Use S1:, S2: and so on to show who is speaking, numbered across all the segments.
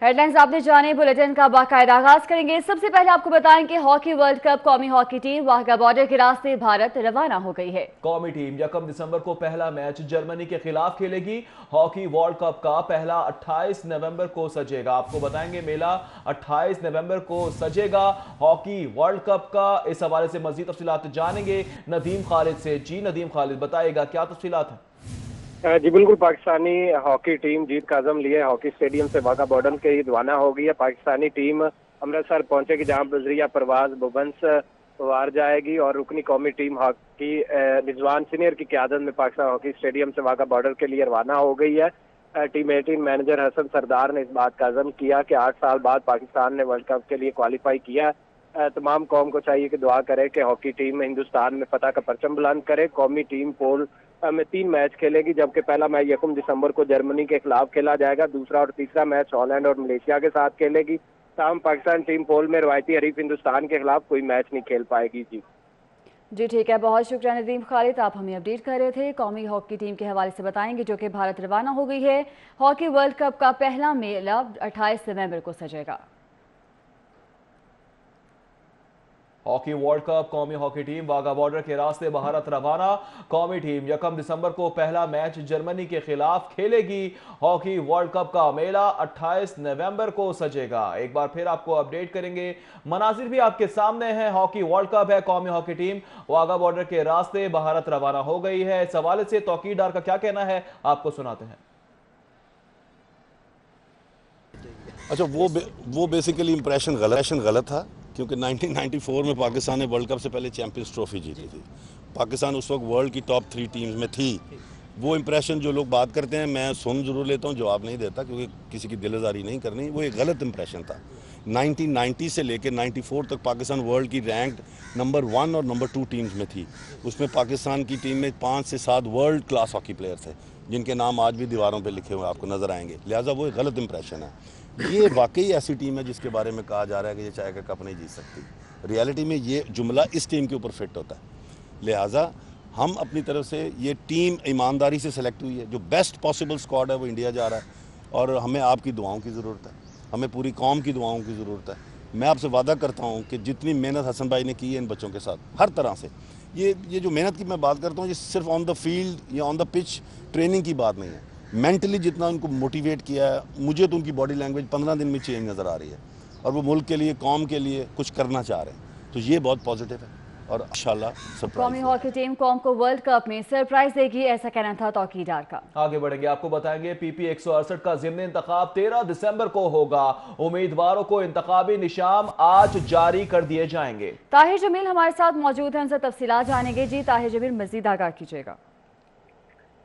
S1: Headlines आपने जाने, bulletin का बाकायदा आगाज करेंगे। सबसे पहले आपको बताएं कि हॉकी वर्ल्ड कप कौमी हॉकी टीम वाघा बॉर्डर के रास्ते भारत रवाना हो गई है।
S2: कौमी टीम 1 दिसंबर को पहला मैच जर्मनी के खिलाफ खेलेगी। हॉकी वर्ल्ड कप का पहला 28 नवंबर को सजेगा। आपको बताएंगे मेला 28 नवंबर को सजेगा हॉकी वर्ल्ड कप का। इस हवाले से मजीद तफसीलात जानेंगे नदीम खालिद से। जी नदीम खालिद, बताएगा क्या तफसीलात है?
S3: जी बिल्कुल, पाकिस्तानी हॉकी टीम जीत का अज़म लिए हॉकी स्टेडियम से वाघा बॉर्डर के लिए रवाना हो गई है। पाकिस्तानी टीम अमृतसर पहुंचेगी, जहां बजरिया परवाज बुबंस वार जाएगी और रुकनी कौमी टीम हॉकी रिजवान सीनियर की क़यादत में पाकिस्तान हॉकी स्टेडियम से वाघा बॉर्डर के लिए रवाना हो गई है। टीम 18 मैनेजर हसन सरदार ने इस बात का अज़म किया कि 8 साल बाद पाकिस्तान ने वर्ल्ड कप के लिए क्वालिफाई किया। तमाम कौम को चाहिए कि दुआ करे कि हॉकी टीम हिंदुस्तान में फतह का परचम बुलंद करे। कौमी टीम पोल में 3 मैच खेलेगी, जबकि पहला मैच 1 दिसंबर को जर्मनी के खिलाफ खेला जाएगा। दूसरा और तीसरा मैच हॉलैंड और मलेशिया के साथ खेलेगी। ताहम पाकिस्तान टीम पोल में रवायती हरीफ हिंदुस्तान के खिलाफ कोई मैच नहीं खेल पाएगी।
S1: जी ठीक है, बहुत शुक्रिया नदीम खालिद, आप हमें अपडेट कर रहे थे। कौमी हॉकी टीम के हवाले से बताएंगे जो कि भारत रवाना हो गई है। हॉकी वर्ल्ड कप का पहला मेला 28 नवंबर को सजेगा।
S2: हॉकी वर्ल्ड कप कौमी हॉकी टीम वाघा बॉर्डर के रास्ते भारत रवाना। कौमी टीम 1 दिसंबर को पहला मैच जर्मनी के खिलाफ खेलेगी। हॉकी वर्ल्ड कप का मेला 28 नवंबर को सजेगा। एक बार फिर आपको अपडेट करेंगे, मनाजिर भी आपके सामने हैं। हॉकी वर्ल्ड कप है, कौमी हॉकी टीम वाघा बॉर्डर के रास्ते भारत रवाना हो गई है। इस हवाले से तौकीदार का क्या कहना है, आपको सुनाते हैं।
S4: अच्छा, वो बेसिकली इंप्रेशन गलत था, क्योंकि 1994 में पाकिस्तान ने वर्ल्ड कप से पहले चैंपियंस ट्रॉफी जीती थी। पाकिस्तान उस वक्त वर्ल्ड की टॉप 3 टीम्स में थी। वो इंप्रेशन जो लोग बात करते हैं, मैं सुन जरूर लेता हूँ, जवाब नहीं देता, क्योंकि किसी की दिलजारी नहीं करनी। वो एक गलत इंप्रेशन था। 1990 से लेकर 94 तक पाकिस्तान वर्ल्ड की रैंक्ड नंबर 1 और नंबर 2 टीम्स में थी। उसमें पाकिस्तान की टीम में 5 से 7 वर्ल्ड क्लास हॉकी प्लेयर थे, जिनके नाम आज भी दीवारों पर लिखे हुए आपको नजर आएंगे। लिहाजा वो एक गलत इंप्रेशन है। ये वाकई ऐसी टीम है जिसके बारे में कहा जा रहा है कि ये चाहे का कप नहीं जीत सकती। रियलिटी में ये जुमला इस टीम के ऊपर फिट होता है। लिहाजा हम अपनी तरफ से, ये टीम ईमानदारी से सेलेक्ट हुई है। जो बेस्ट पॉसिबल स्क्वाड है वो इंडिया जा रहा है, और हमें आपकी दुआओं की ज़रूरत है, हमें पूरी कौम की दुआओं की ज़रूरत है। मैं आपसे वादा करता हूँ कि जितनी मेहनत हसन भाई ने की है इन बच्चों के साथ हर तरह से, ये जो मेहनत की मैं बात करता हूँ, ये सिर्फ ऑन द फील्ड या ऑन द पिच ट्रेनिंग की बात नहीं है। मेंटली जितना उनको मोटिवेट किया है, मुझे तो उनकी बॉडी लैंग्वेज 15 दिन में चेंज नज़र आ रही है, और वो मुल्क के लिए, कौम के लिए कुछ करना चाह रहे हैं। तो ये बहुत पॉजिटिव है, और इंशाल्लाह सरप्राइज।
S1: कौमी हॉकी टीम कौम को वर्ल्ड कप में सरप्राइज देगी, ऐसा कहना था तौकीदार का।
S2: आगे बढ़ेंगे, आपको बताएंगे पीपी 168 का ज़िमनी इंतखाब 13 दिसंबर को होगा। उम्मीदवारों को इंतखाबी निशान आज जारी कर दिए जाएंगे।
S1: ताहिर जमील हमारे साथ मौजूद हैं, उनसे तफसीलात जानेंगे। जी ताहिर जमील, मजीद आगाह कीजिएगा।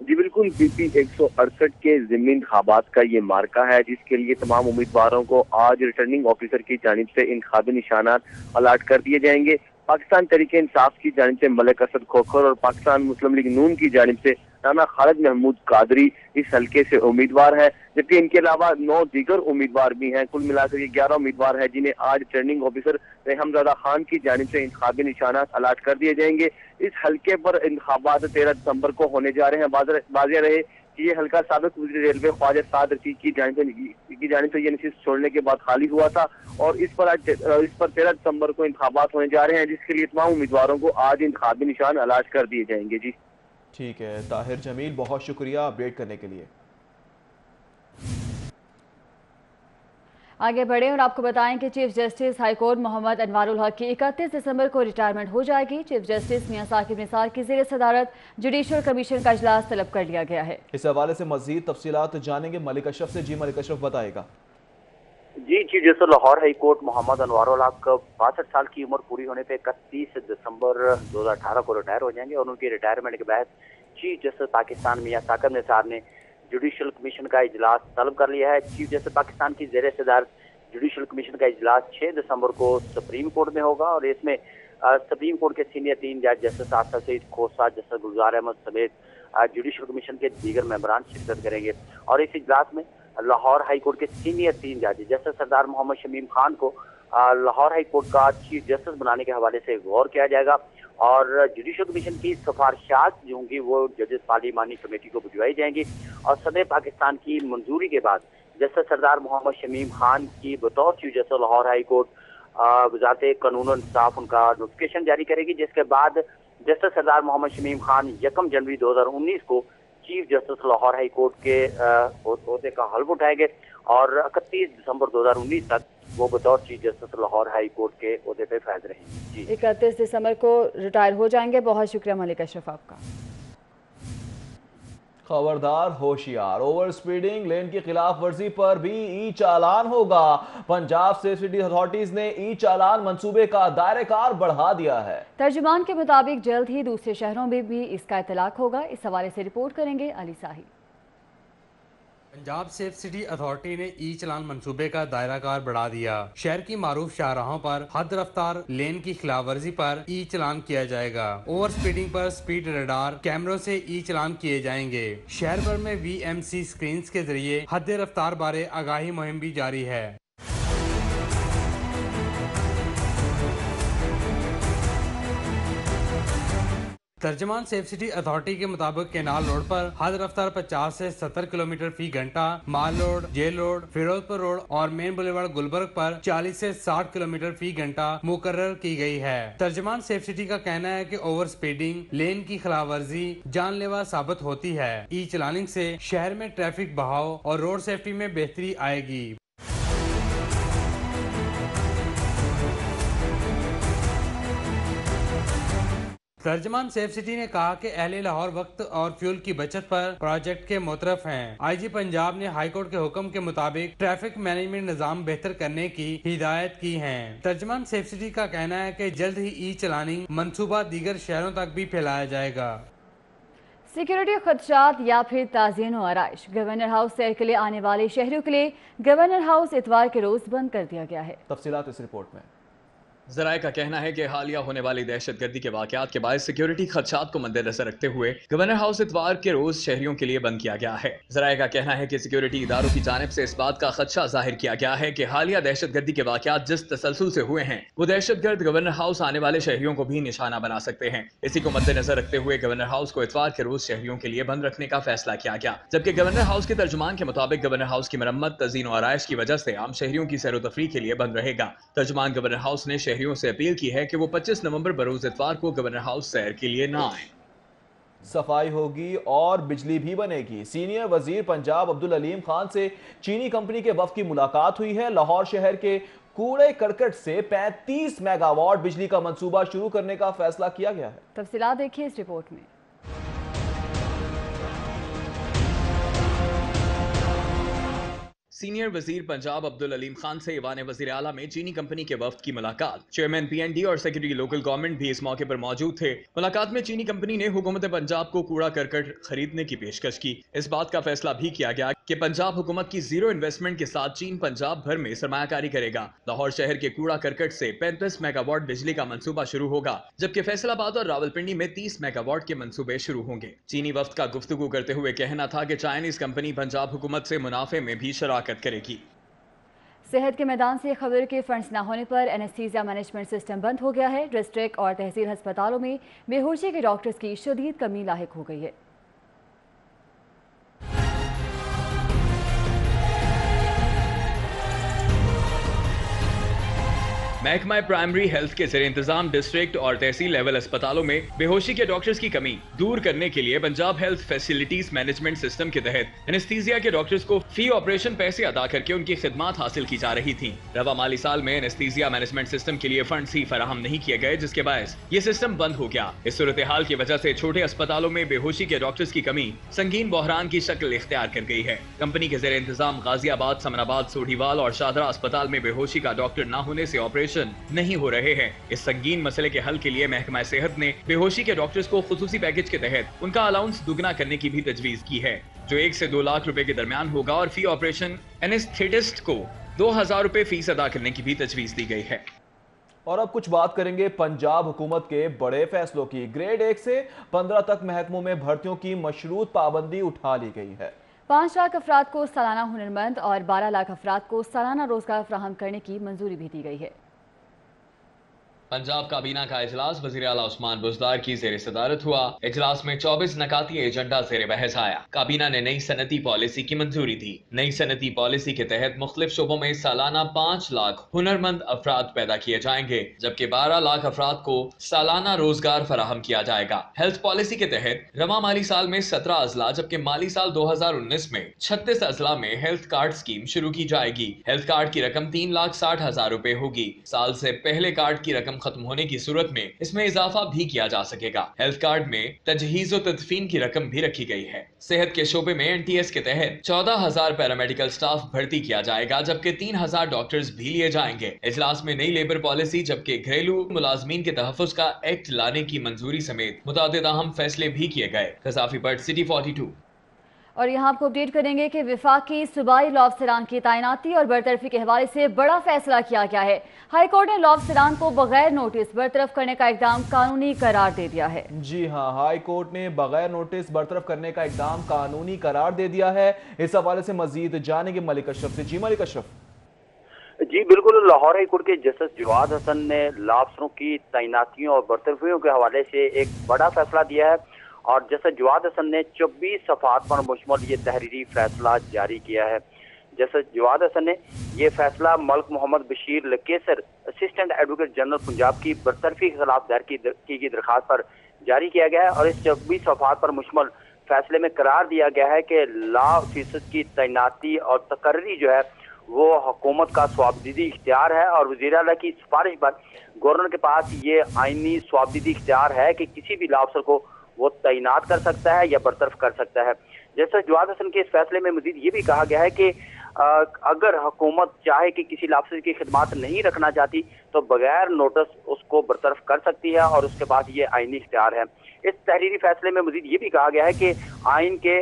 S5: जी बिल्कुल, पीपी 168 के ज़िमनी इंतखाबात का ये मार्का है, जिसके लिए तमाम उम्मीदवारों को आज रिटर्निंग ऑफिसर की जानिब से इंतखाबी निशानात अलाट कर दिए जाएंगे। पाकिस्तान तहरीक इंसाफ की जानिब से मलिक असद खोखर और पाकिस्तान मुस्लिम लीग नून की जानिब से राना खालिद महमूद कादरी इस हल्के से उम्मीदवार है, जबकि इनके अलावा 9 दीगर उम्मीदवार भी हैं। कुल मिलाकर ये 11 उम्मीदवार हैं, जिन्हें आज रिटर्निंग ऑफिसर रहमजादा खान की जानिब से इंतखाबी निशानात अलाट कर दिए जाएंगे। इस हल्के पर इंतखाबात 13 दिसंबर को होने जा रहे हैं। वाज़ेह रहे कि ये हल्का साबिक वज़ीर रेलवे ख्वाजा साद रफीक की जानिब से ये नशिस्त छोड़ने के बाद खाली हुआ था, और इस पर 13 दिसंबर को इंतखाबात होने जा रहे हैं, जिसके लिए तमाम उम्मीदवारों को आज इंतखाबी निशान अलाट कर दिए जाएंगे। जी
S2: ठीक है ताहिर जमील, बहुत शुक्रिया अपडेट करने के लिए।
S1: आगे बढ़े और आपको बताएं कि chief justice high court Mohammad Anwarul Haq की 31 दिसंबर को रिटायरमेंट हो जाएगी। चीफ जस्टिस मियां साकिब निसार की ज़ेर सदारत जुडिशल कमीशन का इजलास तलब कर लिया गया है।
S2: इस हवाले से मजीद तफसीलात जानेंगे मलिक अशरफ से। जी मलिक अशरफ, बताएगा।
S6: जी, chief justice Lahore high court Mohammad Anwarul Haq 62 साल की उम्र पूरी होने पे 31 दिसंबर 2018 को रिटायर हो जाएंगे, और उनकी रिटायरमेंट के बाद चीफ जस्टिस पाकिस्तान मियां साकिब निसार ने जुडिशल कमीशन का इजलास तलब कर लिया है। चीफ जस्टिस पाकिस्तान की ज़ेर सदारत जुडिशल कमीशन का इजलास 6 दिसंबर को सुप्रीम कोर्ट में होगा, और इसमें सुप्रीम कोर्ट के सीनियर 3 जज जस्टिस आसिफ सईद खोसा, जस्टिस गुलजार अहमद समेत जुडिशल कमीशन के दीगर मेंबरान शिरकत करेंगे। और इस इजलास में लाहौर हाई कोर्ट के सीनियर 3 जज जस्टिस सरदार मोहम्मद शमीम खान को लाहौर हाई कोर्ट का चीफ जस्टिस बनाने के हवाले से गौर किया जाएगा, और जुडिशल कमीशन की सिफारिशात जो होंगी वो जजेस पार्लिमानी कमेटी को भिजवाई जाएंगी, और सदर पाकिस्तान की मंजूरी के बाद जस्टिस सरदार मोहम्मद शमीम खान की बतौर chief justice Lahore high court वजारत कानून और इंसाफ उनका नोटिफिकेशन जारी करेगी, जिसके बाद जस्टिस सरदार मोहम्मद शमीम खान 1 जनवरी 2019 को chief justice Lahore high court के ओहदे का हल्फ उठाएंगे और 31 दिसंबर 2019 तक वो बतौर chief justice Lahore high court के ओहदे पे फायज रहेंगे। जी
S1: 31 दिसंबर को रिटायर हो जाएंगे। बहुत शुक्रिया मलिक अशरफ आपका।
S2: खबरदार होशियार, ओवर स्पीडिंग लेन की खिलाफ वर्जी पर भी ई चालान होगा। पंजाब सेफ सिटी अथॉरिटीज ने ई चालान मंसूबे का दायरेकार बढ़ा दिया है।
S1: तर्जुमान के मुताबिक जल्द ही दूसरे शहरों में भी इसका इतलाक होगा। इस हवाले से रिपोर्ट करेंगे Ali Sahib.
S7: Punjab safe city authority ने ई चलान मंसूबे का दायराकार बढ़ा दिया। शहर की मारूफ शाहराहों पर हद रफ्तार लेन की खिलाफ वर्जी पर ई चलान किया जाएगा। ओवर स्पीडिंग पर स्पीड रडार कैमरों से ई चलान किए जाएंगे। शहर भर में VMC स्क्रीन के जरिए हद रफ्तार बारे आगाही मुहिम भी जारी है। तर्जमान सेफ सिटी अथॉरिटी के मुताबिक केनाल रोड पर हद रफ्तार 50 से 70 किलोमीटर फी घंटा, mall road, jail road, Ferozepur road और मेन बुलेवार्ड गुलबर्ग पर 40 से 60 किलोमीटर फी घंटा मुकर्रर की गई है। तर्जमान सेफ सिटी का कहना है कि ओवर स्पीडिंग लेन की खिलाफ वर्जी जानलेवा साबित होती है। ई चलानिंग से शहर में ट्रैफिक बहाव और रोड सेफ्टी में बेहतरी आएगी। तर्जमान सेफ सिटी ने कहा कि अहले लाहौर वक्त और फ्यूल की बचत पर प्रोजेक्ट के मुतरफ हैं। IG पंजाब ने हाई कोर्ट के हुक्म के मुताबिक ट्रैफिक मैनेजमेंट निजाम बेहतर करने की हिदायत की है। तर्जमान सेफ सिटी का कहना है कि जल्द ही ई चलानिंग मंसूबा दीगर शहरों तक भी फैलाया जाएगा।
S1: सिक्योरिटी खदशात या फिर ताज़ीन व आराइश, गवर्नर हाउस सैर के लिए आने वाले शहरियों के लिए गवर्नर हाउस इतवार के रोज बंद कर दिया गया है।
S2: तफसीलात इस रिपोर्ट में।
S8: ज़राए का कहना है कि हालिया होने वाली दहशतगर्दी के वाक़यात के बाद सिक्योरिटी खदशात को मद्देनजर रखते हुए गवर्नर हाउस इतवार के रोज शहरियों के लिए बंद किया गया है। ज़राए का कहना है कि सिक्योरिटी इदारों की जानिब से इस बात का खदशा जाहिर किया गया है कि हालिया दहशतगर्दी के वाक़यात जिस तसलसल से हुए हैं वो दहशतगर्द गवर्नर हाउस आने वाले शहरियों को भी निशाना बना सकते हैं। इसी को मद्देनजर रखते हुए गवर्नर हाउस को इतवार के रोज शहरियों के लिए बंद रखने का फैसला किया गया। जबकि गवर्नर हाउस के तर्जुमान के मुताबिक गवर्नर हाउस की मरम्मत, तज़ीन और आराइश की वजह से आम शहरियों की सैर व तफरीह के लिए बंद रहेगा। तर्जुमान गवर्नर हाउस ने शहरियों से अपील की है कि वो 25 नवंबर बरोज इतवार को गवर्नर हाउस सैर के लिए ना आए।
S2: सफाई होगी और बिजली भी बनेगी। सीनियर वजीर पंजाब अब्दुल अलीम खान से चीनी कंपनी के वफ्द की मुलाकात हुई है। लाहौर शहर के कूड़े करकट से 35 मेगावाट बिजली का मंसूबा शुरू करने का फैसला किया गया है।
S1: तफसीलात देखिए इस रिपोर्ट में।
S8: सीनियर वजीर पंजाब अब्दुल अलीम खान से ईवान वजीर आला में चीनी कंपनी के वफ्द की मुलाकात। चेयरमैन PND और सेक्रेटरी लोकल गवर्नमेंट भी इस मौके पर मौजूद थे। मुलाकात में चीनी कंपनी ने हुकूमत पंजाब को कूड़ा करकट खरीदने की पेशकश की। इस बात का फैसला भी किया गया कि पंजाब हुकूमत की जीरो इन्वेस्टमेंट के साथ चीन पंजाब भर में सरमायाकारी करेगा। लाहौर शहर के कूड़ा करकट से 35 मेगावाट बिजली का मंसूबा शुरू होगा, जबकि फैसलाबाद और रावलपिंडी में 30 मेगावाट के मंसूबे शुरू होंगे। चीनी वफ्द का गुफ्तगू करते हुए कहना था कि चाइनीज कंपनी पंजाब हुकूमत से मुनाफे में भी शराकत करेगी।
S1: सेहत के मैदान से खबर के फंड्स न होने पर एनेस्थीसिया मैनेजमेंट सिस्टम बंद हो गया है। डिस्ट्रिक्ट और तहसील अस्पतालों में बेहोशी के डॉक्टर्स की शदीद कमी लाहिक हो गई है।
S8: महकमा प्राइमरी हेल्थ के ज़रिए इंतजाम डिस्ट्रिक्ट और तहसील लेवल अस्पतालों में बेहोशी के डॉक्टर्स की कमी दूर करने के लिए Punjab health facilities management system के तहत एनेस्थीसिया के डॉक्टर्स को फी ऑपरेशन पैसे अदा करके उनकी खिदमात हासिल की जा रही थी। रवा माली साल में एनेस्थीसिया मैनेजमेंट सिस्टम के लिए फंड ही फराहम नहीं किए गए, जिसके बायस ये सिस्टम बंद हो गया। इस सूरत हाल की वजह से छोटे अस्पतालों में बेहोशी के डॉक्टर्स की कमी संगीन बहरान की शक्ल इख्तियार कर गई है। कंपनी के ज़रिए इंतजाम गाजियाबाद, समनाबाद, सोढ़ीवाल और शाहदरा अस्पताल में बेहोशी का डॉक्टर न होने से ऑपरेशन नहीं हो रहे हैं। इस संगीन मसले के हल के लिए महकमा सेहत ने बेहोशी के डॉक्टर्स को खुसूसी पैकेज के तहत उनका अलाउंस दुगना करने की भी तजवीज की है, जो 1 से 2 लाख रुपए के दरमियान होगा और फी ऑपरेशन एनेस्थेटिस्ट को 2000 रुपए फीस अदा करने की भी तजवीज दी गई है।
S2: और अब कुछ बात करेंगे पंजाब हुकूमत के बड़े फैसलों की। ग्रेड 1 से 15 तक महकमों में भर्तियों की मशरूत पाबंदी उठा ली गई है।
S1: 5 लाख अफराद को सालाना हुनरमंद और 12 लाख अफराद को सालाना रोजगार फराहम करने की मंजूरी भी दी गई है।
S8: पंजाब काबीना का इजलास वज़ीर आला उस्मान बुज़दार की ज़ेर सदारत हुआ। इजलास में 24 नकाती एजेंडा ज़ेर बहस आया। काबीना ने नई सनती पॉलिसी की मंजूरी दी। नई सनती पॉलिसी के तहत मुख्तलिफ शोबों में सालाना 5 लाख हुनरमंद अफराद पैदा किए जाएंगे, जबकि 12 लाख अफराद को सालाना रोजगार फराहम किया जाएगा। हेल्थ पॉलिसी के तहत रवा माली साल में 17 अजला, जबकि माली साल 2019 में 36 अजला में हेल्थ कार्ड स्कीम शुरू की जाएगी। हेल्थ कार्ड की रकम 3,60,000 रुपए होगी। साल से पहले कार्ड की रकम खत्म होने की सूरत में इसमें इजाफा भी किया जा सकेगा। हेल्थ कार्ड में तजहीज़ और तदफीन की रकम भी रखी गई है। सेहत के शोबे में NTS के तहत 14,000 पैरामेडिकल स्टाफ भर्ती किया जाएगा, जबकि 3,000 डॉक्टर्स भी लिए जाएंगे। इजलास में नई लेबर पॉलिसी, जबकि घरेलू मुलाजमीन के तहफ़्फ़ुज़ का एक्ट लाने की मंजूरी समेत मुतादिद अहम फैसले भी किए गए। कसाफी बट सिटी 42।
S1: और यहाँ आपको अपडेट करेंगे कि विफाकी सूबाई लॉ अफसरान की तैनाती और बरतरफी के हवाले से बड़ा फैसला किया गया है। हाई कोर्ट ने लॉ अफसरान को बगैर नोटिस बरतरफ करने का इकदाम कानूनी करार दे दिया है।
S2: जी हाँ, हाई कोर्ट ने बगैर नोटिस बरतरफ करने का इकदाम कानूनी करार दे दिया है। इस हवाले से मजीद जानेंगे मलिक अशरफ से। जी मलिक अशरफ।
S6: जी बिल्कुल, लाहौर हाई कोर्ट के जस्टिस जवाद हसन ने लॉ अफसरों की तैनातियों और बरतरफियों के हवाले से एक बड़ा फैसला दिया है और जस्टिस जवाद हसन ने 24 सफ़ात पर मुश्तमिल ये तहरीरी फैसला जारी किया है। जस्टिस जवाद हसन ने यह फैसला Malik Mohammad Bashir Lakesar assistant advocate general Punjab की बरतरफी के खिलाफ दायर की दरखास्त पर जारी किया गया है और इस 24 सफ़ात पर मुश्तमिल फैसले में करार दिया गया है कि लॉ ऑफिसर्स की तैनाती और तकर्री जो है वो हुकूमत का स्वाबदीदी इख्तियार है और वज़ीर आला की सिफारिश पर गवर्नर के पास ये आइनी स्वाबदीदी इख्तियार है कि किसी भी लॉ अफसर को वो तैनात कर सकता है या बरतरफ कर सकता है। जैसे जवाद हसन के इस फैसले में मजीद ये भी कहा गया है कि अगर हुकूमत चाहे कि किसी लॉ अफसर की खिदमत नहीं रखना चाहती तो बगैर नोटिस उसको बरतरफ कर सकती है और उसके बाद ये आइनी इख्तियार है। इस तहरीरी फैसले में मजीद ये भी कहा गया है कि आइन के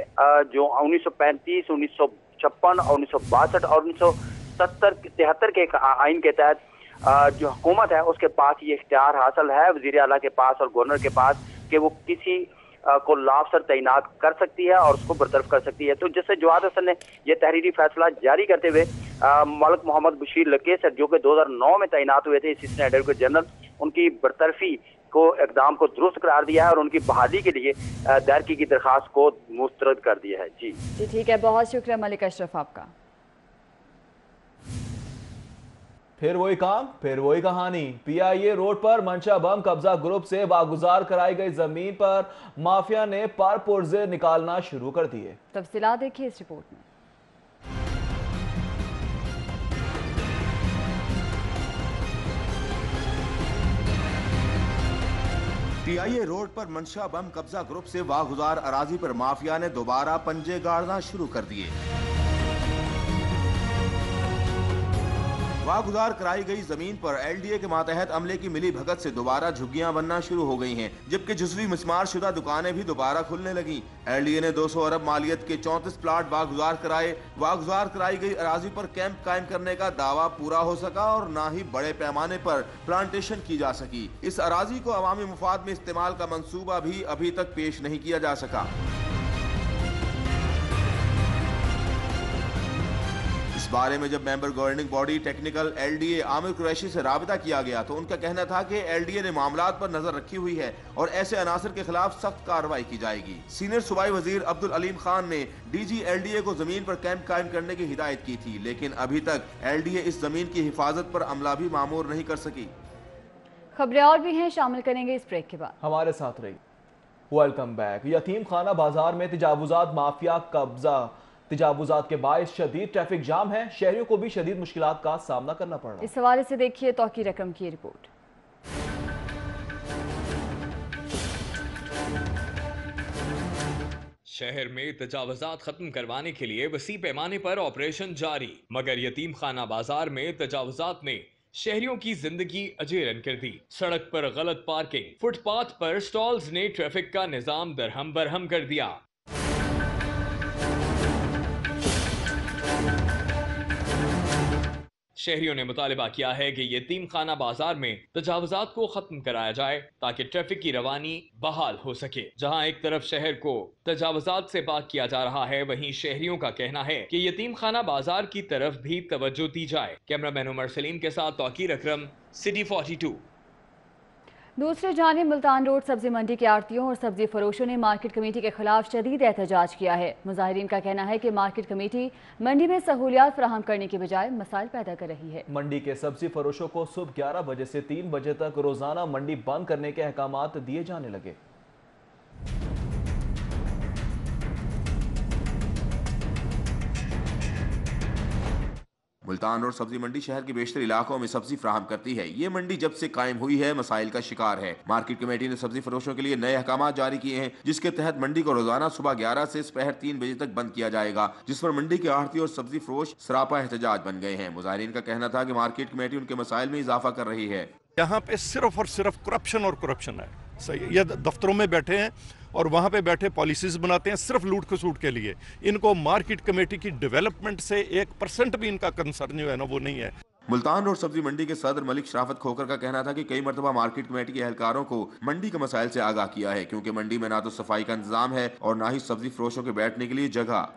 S6: जो 1935, 1956 और 1962 और 1973 के आइन के तहत जो हुकूमत है उसके पास ये इख्तियार हासिल है वज़ीर आला के पास और गवर्नर के पास कि वो किसी को लॉ अफसर तैनात कर सकती है और उसको बरतरफ कर सकती है। तो जैसे जवाद हसन ने यह तहरीरी फैसला जारी करते हुए मलिक मोहम्मद बशीर लकेसर जो कि 2009 में तैनात हुए थे असिस्टेंट एडवोकेट जनरल, उनकी बरतरफी को इकदाम को दुरुस्त करार दिया है और उनकी बहाली के लिए दायर की दरखास्त को मुस्तरद कर दिया है। जी
S1: ठीक है, बहुत शुक्रिया मलिक अशरफ आपका।
S2: फिर वही काम फिर वही कहानी। PIA रोड पर मंशा बम कब्जा ग्रुप से वागुजार कराई गई जमीन पर माफिया ने पार पुर्जे निकालना शुरू कर दिए।
S1: तफसीलात देखिए इस रिपोर्ट में।
S9: PIA रोड पर मंशा बम कब्जा ग्रुप से वागुजार अराजी पर माफिया ने दोबारा पंजे गाड़ना शुरू कर दिए। वागुजार कराई गई जमीन पर LDA के मातहत अमले की मिली भगत से दोबारा झुग्गियां बनना शुरू हो गई हैं, जबकि जुज़वी मिस्मार शुदा दुकानें भी दोबारा खुलने लगी। LDA ने 200 अरब मालियत के 34 प्लाट वागुजार कराए। वागुजार कराई गई अराजी पर कैंप कायम करने का दावा पूरा हो सका और न ही बड़े पैमाने पर प्लांटेशन की जा सकी। इस अराजी को अवामी मुफाद में इस्तेमाल का मंसूबा भी अभी तक पेश नहीं किया जा सका। इस बारे में जब member governing body technical LDA Aamir Qureshi से राबिता किया गया तो उनका कहना था कि LDA ने मामलात पर नजर रखी हुई है और ऐसे अनासर के खिलाफ सख्त कार्रवाई की जाएगी। सीनियर सूबाई वजीर अब्दुल अलीम खान ने DG LDA को जमीन पर कैंप कायम करने की हिदायत की थी, लेकिन अभी तक LDA इस जमीन की हिफाजत पर अमला भी मामूर नहीं कर सकी।
S1: खबरें और भी हैं, शामिल करेंगे इस ब्रेक के बाद।
S2: हमारे साथ रही। Welcome back. यतीम खाना बाजार में तजावुजात माफिया कब्जा। तजावुजात के बायस शदीद ट्रैफिक जाम है, शहरियों को भी शदीद मुश्किलात का सामना करना पड़ रहा है।
S1: इस हवाले से देखिए तौकी रकम की रिपोर्ट।
S8: शहर में तजावुजात खत्म करवाने के लिए वसी पैमाने पर ऑपरेशन जारी, मगर यतीम खाना बाजार में तजावुजात ने शहरियों की जिंदगी अजेरन कर दी। सड़क पर गलत पार्किंग, फुटपाथ पर स्टॉल्स ने ट्रैफिक का निजाम दरहम बरहम कर दिया। शहरियों ने मुतालिबा किया है कि यतीम खाना बाजार में तजावुजात को खत्म कराया जाए ताकि ट्रैफिक की रवानी बहाल हो सके। जहां एक तरफ शहर को तजावुजात से पाक किया जा रहा है, वहीं शहरियों का कहना है कि यतीम खाना बाजार की तरफ भी तवज्जो दी जाए। कैमरामैन उमर सलीम के साथ तौकीर अकरम, सिटी 42।
S1: दूसरी जानिब मुल्तान रोड सब्जी मंडी के आड़तियों और सब्जी फरोशों ने मार्केट कमेटी के खिलाफ शदीद एहतजाज किया है। मुजाहिरीन का कहना है कि मार्केट कमेटी मंडी में सहूलियात फराहम करने के बजाय मसाइल पैदा कर रही है।
S2: मंडी के सब्जी फरोशों को सुबह 11 बजे से 3 बजे तक रोजाना मंडी बंद करने के अहकामात दिए जाने लगे।
S9: मुल्तान रोड सब्जी मंडी शहर के बेशतर इलाकों में सब्जी फराहम करती है। ये मंडी जब से कायम हुई है मसाइल का शिकार है। मार्केट कमेटी ने सब्जी फरोशों के लिए नए अहकाम जारी किए हैं, जिसके तहत मंडी को रोजाना सुबह 11 से दोपहर 3 बजे तक बंद किया जाएगा, जिस पर मंडी के आढ़ती और सब्जी फरोश सरापा एहतजाज बन गए हैं। मुजाहिरीन का कहना था कि मार्केट कमेटी उनके मसाइल में इजाफा कर रही है।
S10: यहाँ पे सिर्फ और सिर्फ करप्शन और करप्शन है। सही, ये दफ्तरों में बैठे हैं और वहाँ पे बैठे पॉलिसीज बनाते हैं सिर्फ लूट खसूट के लिए। इनको मार्केट कमेटी की डेवलपमेंट से 1% भी इनका कंसर्न जो है ना वो नहीं है।
S9: मुल्तान रोड सब्जी मंडी के सदर मलिक शराफत खोकर का कहना था कि कई मरतबा मार्केट कमेटी के एहलकारों को मंडी के मसाइल से आगाह किया है, क्योंकि मंडी में ना तो सफाई का इंतजाम है और ना ही सब्जी फरोशों के बैठने के लिए जगह।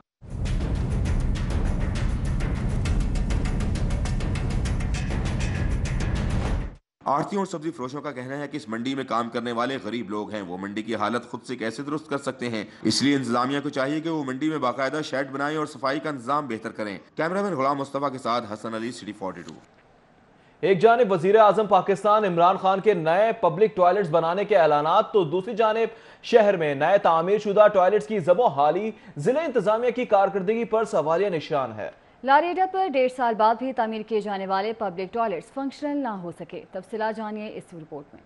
S9: आढ़तियों और सब्जी फरोशों का कहना है कि इस मंडी में काम करने वाले गरीब लोग हैं, वो मंडी की हालत खुद से कैसे दुरुस्त कर सकते हैं। इसलिए इंतजामिया को चाहिए कि वो मंडी में बाकायदा शेड बनाएं और सफाई का इंतजाम बेहतर करें। कैमरामैन गुलाम मुस्तफा के साथ हसन अली, सिटी 42।
S2: एक जानिब वजीर आजम पाकिस्तान इमरान खान के नए पब्लिक टॉयलेट्स बनाने के ऐलानात, तो दूसरी जानिब शहर में नए तामीर शुदा टॉयलेट्स की ज़बो-हाली जिले इंतजामिया की कारकर्दगी पर सवालिया निशान है।
S1: लारियडा पर 1.5 साल बाद भी तामीर किए जाने वाले पब्लिक टॉयलेट्स फंक्शनल ना हो सके। तफसीलात जानिए इस रिपोर्ट में।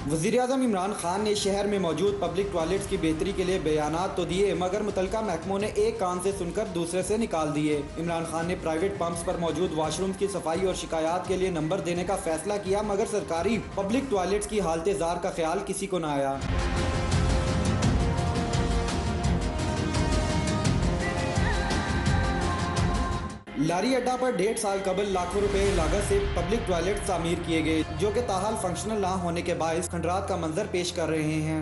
S11: वज़ीर-ए-आज़म इमरान खान ने शहर में मौजूद पब्लिक टॉयलेट्स की बेहतरी के लिए बयानात तो दिए, मगर मुतलका महकमों ने एक कान से सुनकर दूसरे से निकाल दिए। इमरान खान ने प्राइवेट पंप्स पर मौजूद वाशरूम की सफाई और शिकायत के लिए नंबर देने का फैसला किया, मगर सरकारी पब्लिक टॉयलेट्स की हालत जार का ख्याल किसी को न आया। लारी अड्डा पर 1.5 साल कबल लाखों रुपए लागत से पब्लिक टॉयलेट तामीर किए गए, जो कि ताहाल फंक्शनल ना होने के बायस खंडरात का मंजर पेश कर रहे हैं।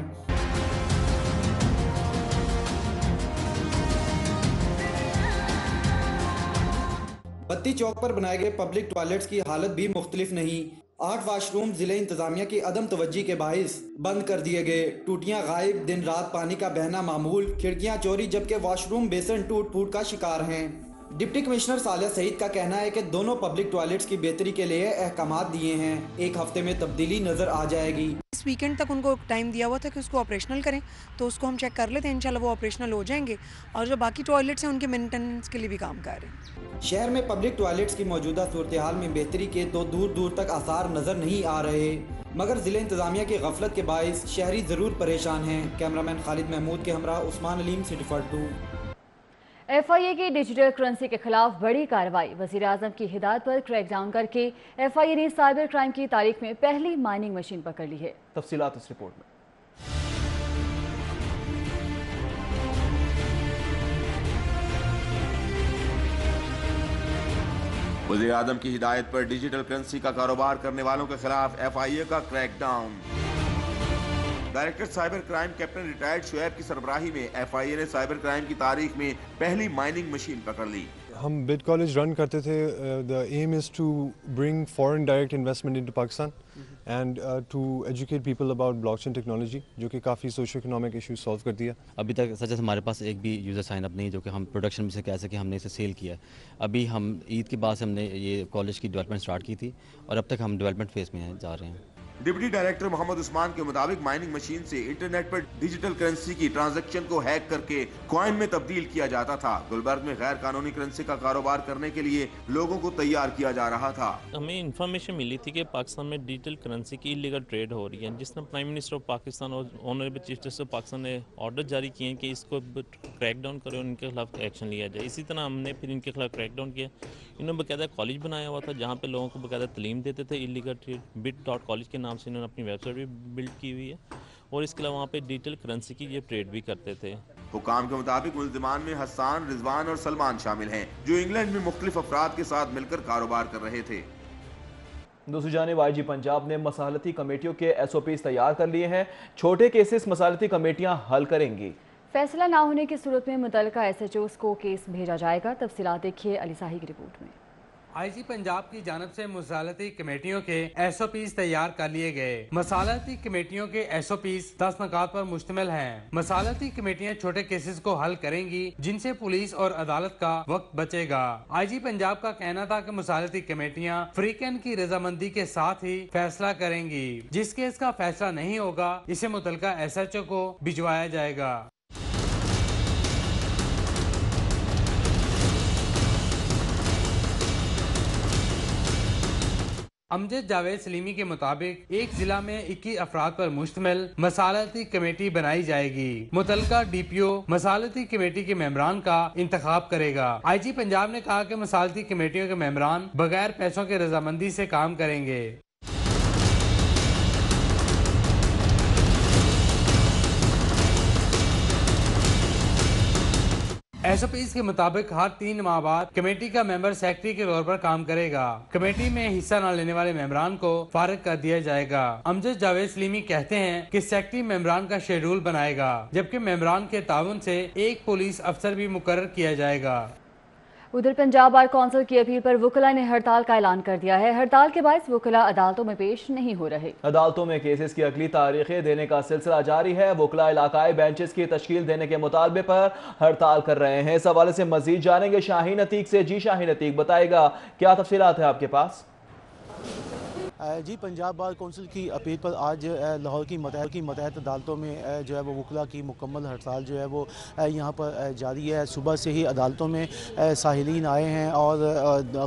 S11: बत्ती चौक पर बनाए गए पब्लिक टॉयलेट्स की हालत भी मुख्तलिफ नहीं। 8 वाशरूम जिले इंतजामिया की अदम तवज्जी के बायस बंद कर दिए गए। टूटियां गायब, दिन रात पानी का बहना मामूल, खिड़कियां चोरी, जबकि वाशरूम बेसन टूट फूट का शिकार हैं। डिप्टी कमिश्नर सालिया सईद का कहना है कि दोनों पब्लिक टॉयलेट्स की बेहतरी के लिए अहकामात दिए हैं, 1 हफ्ते में तब्दीली नजर आ जाएगी।
S12: इस वीकेंड तक उनको टाइम दिया हुआ था कि उसको ऑपरेशनल करें, तो उसको हम चेक कर लेते हैं, इंशाल्लाह वो ऑपरेशनल हो जाएंगे। और जो बाकी टॉयलेट्स हैं उनके मेंटेनेंस के लिए भी काम कर रहे हैं।
S11: शहर में पब्लिक टॉयलेट्स की मौजूदा सूरत हाल में बेहतरी के तो दूर दूर तक आसार नजर नहीं आ रहे, मगर जिले इंतजामिया की गफलत के बायस शहरी जरूर परेशान हैं। कैमरामैन खालिद महमूद के हमरा उस्मान अलीम, सिटी 42।
S1: FIA की डिजिटल करेंसी के खिलाफ बड़ी कार्रवाई। वजीर आजम की हिदायत पर क्रैकडाउन करके FIA ने साइबर क्राइम की तारीख में पहली माइनिंग मशीन पकड़ ली है।
S2: तफसीलात इस रिपोर्ट में।
S9: वज़ीर आज़म की हिदायत पर डिजिटल करेंसी का कारोबार करने वालों के खिलाफ FIA का crackdown. Director cyber crime captain retired Shoaib की सरबराही में FIA ने साइबर क्राइम की तारीख में पहली माइनिंग मशीन पकड़ ली।
S13: हम बिड कॉलेज रन करते थे। The aim is to bring foreign direct investment into Pakistan and to educate people about blockchain technology, जो कि काफ़ी सोशो इकोनॉमिक इशू सॉल्व करती है।
S14: अभी तक सच हमारे पास एक भी यूज़र साइन अप नहीं जो कि हम प्रोडक्शन में से कह सके हमने इसे सेल किया है। अभी हम ईद के बाद से हमने ये कॉलेज की डेवलपमेंट स्टार्ट की थी और अब तक हम डेवलपमेंट फेज में जा रहे हैं।
S9: डिप्टी डायरेक्टर मोहम्मद उस्मान के मुताबिक माइनिंग मशीन से इंटरनेट पर डिजिटल करेंसी की ट्रांजैक्शन को हैक करके कॉइन में तब्दील किया जाता था। गुलबर्ग में गैर कानूनी करेंसी का कारोबार करने के लिए लोगों को तैयार किया जा रहा था।
S15: हमें इन्फॉर्मेशन मिली थी कि पाकिस्तान में डिजिटल करेंसी की इलीगल ट्रेड हो रही है, जिसने प्राइम मिनिस्टर ऑफ पाकिस्तान और honourable chief justice of Pakistan ने ऑर्डर जारी किए हैं कि इसको क्रैकडाउन करें और इनके खिलाफ एक्शन लिया जाए। इसी तरह हमने फिर इनके खिलाफ क्रैकडाउन किया। इन्होंने बाकायदा कॉलेज बनाया हुआ था जहाँ पे लोगों को बाकायदा तालीम देते थे इलीगल ट्रेड। bit.college के नाम से इन्होंने अपनी वेबसाइट भी बिल्ड की हुई है और इसके अलावा वहाँ पे डिजिटल करेंसी की ये ट्रेड भी करते थे।
S9: हुकाम के मुताबिक मुल्जिमान में हसन, रिजवान और सलमान शामिल हैं, जो इंग्लैंड में मुख्तलिफ अफराद के साथ मिलकर कारोबार कर रहे थे।
S2: दूसरी जानिब IG पंजाब ने मसालती कमेटियों के SOPs तैयार कर लिए हैं। छोटे केसेस मसालती कमेटियां हल करेंगी।
S1: फैसला ना होने की सूरत में मुतल्लिका SHOs को केस भेजा जाएगा। तफसीलात देखिए अली साही की रिपोर्ट में।
S7: IG पंजाब की जानब से मसालती कमेटियों के SOPs तैयार कर लिए गए। मसालती कमेटियों के SOPs 10 नुकात पर मुश्तमिल हैं। मसालती कमेटियां छोटे केसेस को हल करेंगी जिनसे पुलिस और अदालत का वक्त बचेगा। IG पंजाब का कहना था कि मसालती कमेटियां फ्रीकैन की रजामंदी के साथ ही फैसला करेंगी। जिस केस का फैसला नहीं होगा इसे मुतल्लिका SHO को भिजवाया जाएगा। अमजद जावेद सलीमी के मुताबिक एक जिला में 21 अफराद पर मुश्तमिल मसालती कमेटी बनाई जाएगी। मुतल्लिका DPO मसालती कमेटी के मेंबरान का इंतखाब करेगा। IG पंजाब ने कहा कि मसालती कमेटियों के मेंबरान बगैर पैसों के रजामंदी से काम करेंगे। SOPs के मुताबिक हर 3 माह बाद कमेटी का मेंबर सेक्रेटरी के तौर पर काम करेगा। कमेटी में हिस्सा न लेने वाले मेंबरान को फारिग कर दिया जाएगा। अमजद जावेद सलीमी कहते हैं कि सेक्रेटरी मेंबरान का शेड्यूल बनाएगा, जबकि मेंबरान के ताउन से एक पुलिस अफसर भी मुकर्रर किया जाएगा।
S1: उधर पंजाब बार कौंसिल की अपील पर वुकला ने हड़ताल का ऐलान कर दिया है। हड़ताल के बायस वुकला अदालतों में पेश नहीं हो रहे।
S2: अदालतों में केसेस की अगली तारीखें देने का सिलसिला जारी है। वुकला इलाकाई बेंचेस की तश्कील देने के मुतालबे पर हड़ताल कर रहे हैं। इस हवाले से मजीद जानेंगे शाहीन अतीक से। जी शाहीन अतीक, बताएगा क्या तफसीलात है आपके पास?
S16: जी, पंजाब बार कौंसिल की अपील पर आज लाहौर की मतहत अदालतों में जो है वो वुकला की मुकम्मल हड़ताल जो है वो यहाँ पर जारी है। सुबह से ही अदालतों में साहिलीन आए हैं और